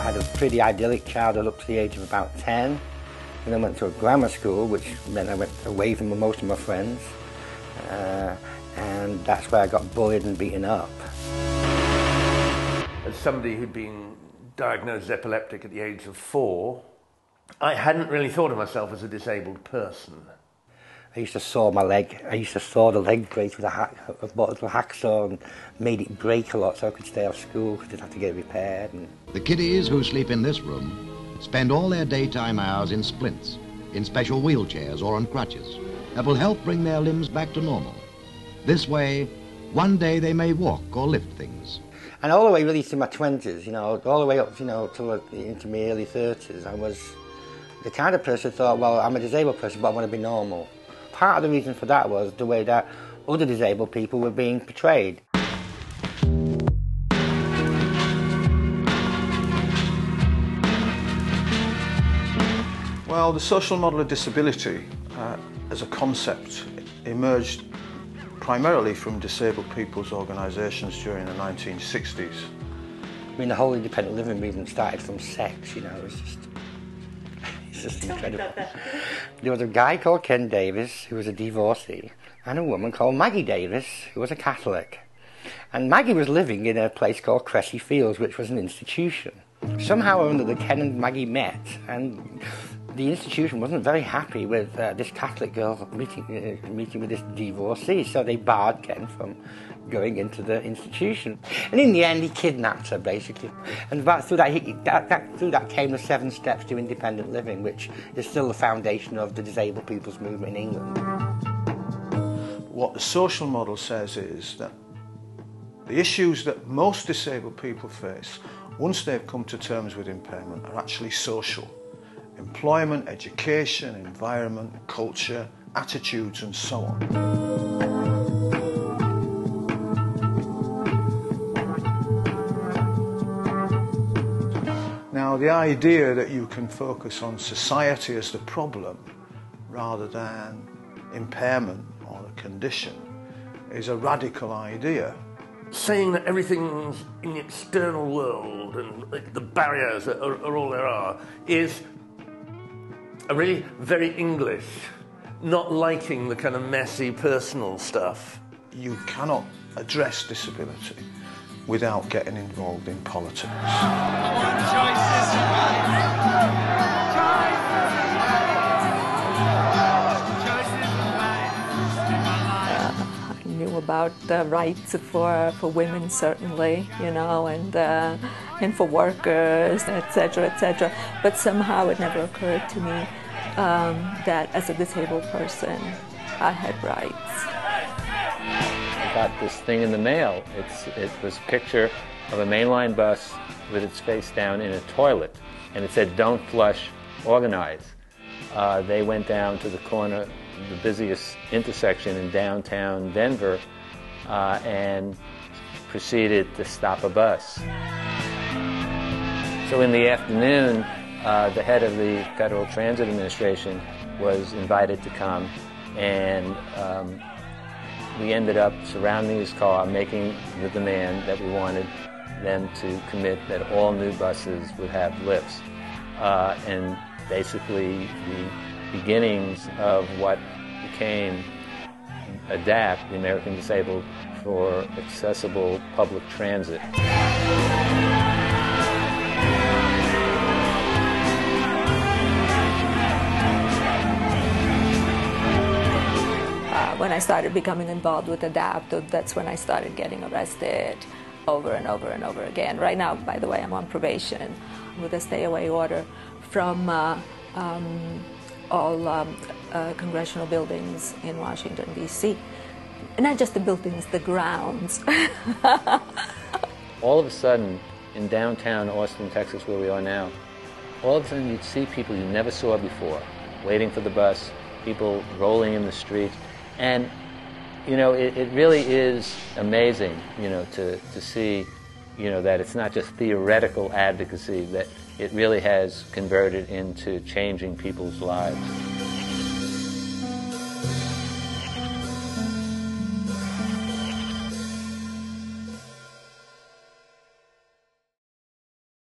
I had a pretty idyllic childhood up to the age of about 10. And then went to a grammar school, which meant I went away from most of my friends. And that's where I got bullied and beaten up. As somebody who'd been diagnosed epileptic at the age of 4, I hadn't really thought of myself as a disabled person. I used to saw my leg. I used to saw the leg break with a little hacksaw and made it break a lot so I could stay off school because I'd have to get it repaired. And the kiddies who sleep in this room spend all their daytime hours in splints, in special wheelchairs or on crutches that will help bring their limbs back to normal. This way, one day they may walk or lift things. And all the way really to my 20s, you know, all the way up, you know, into my early 30s, I was the kind of person who thought, well, I'm a disabled person, but I want to be normal. Part of the reason for that was the way that other disabled people were being portrayed. Well, the social model of disability as a concept emerged primarily from disabled people's organisations during the 1960s. I mean, the whole independent living movement started from sex, you know, it's just incredible. There was a guy called Ken Davis, who was a divorcee, and a woman called Maggie Davis, who was a Catholic. And Maggie was living in a place called Cressy Fields, which was an institution. Somehow or other, the Ken and Maggie met, and the institution wasn't very happy with this Catholic girl meeting with this divorcee, so they barred Ken from going into the institution. And in the end, he kidnapped her, basically. And through that came the 7 steps to independent living, which is still the foundation of the disabled people's movement in England. What the social model says is that the issues that most disabled people face once they've come to terms with impairment are actually social. Employment, education, environment, culture, attitudes and so on. Now, the idea that you can focus on society as the problem rather than impairment or the condition is a radical idea. Saying that everything's in the external world and the barriers are all there are is a really very English, not liking the kind of messy personal stuff. You cannot address disability without getting involved in politics. I knew about the rights for women, certainly, you know, and for workers, etc., etc. But somehow it never occurred to me that as a disabled person, I had rights. I got this thing in the mail. It was a picture of a mainline bus with its face down in a toilet, and it said, "Don't flush, organize." They went down to the corner, the busiest intersection in downtown Denver, and proceeded to stop a bus. So in the afternoon, the head of the Federal Transit Administration was invited to come, and we ended up surrounding his car, making the demand that we wanted them to commit that all new buses would have lifts. And basically the beginnings of what became ADAPT, the American Disabled for Accessible Public Transit. When I started becoming involved with ADAPT, that's when I started getting arrested over and over and over again. Right now, by the way, I'm on probation with a stay-away order from all congressional buildings in Washington, D.C. And not just the buildings, the grounds. All of a sudden, in downtown Austin, Texas, where we are now, all of a sudden you'd see people you never saw before, waiting for the bus, people rolling in the streets. And, you know, it really is amazing, you know, to see, you know, that it's not just theoretical advocacy, that it really has converted into changing people's lives.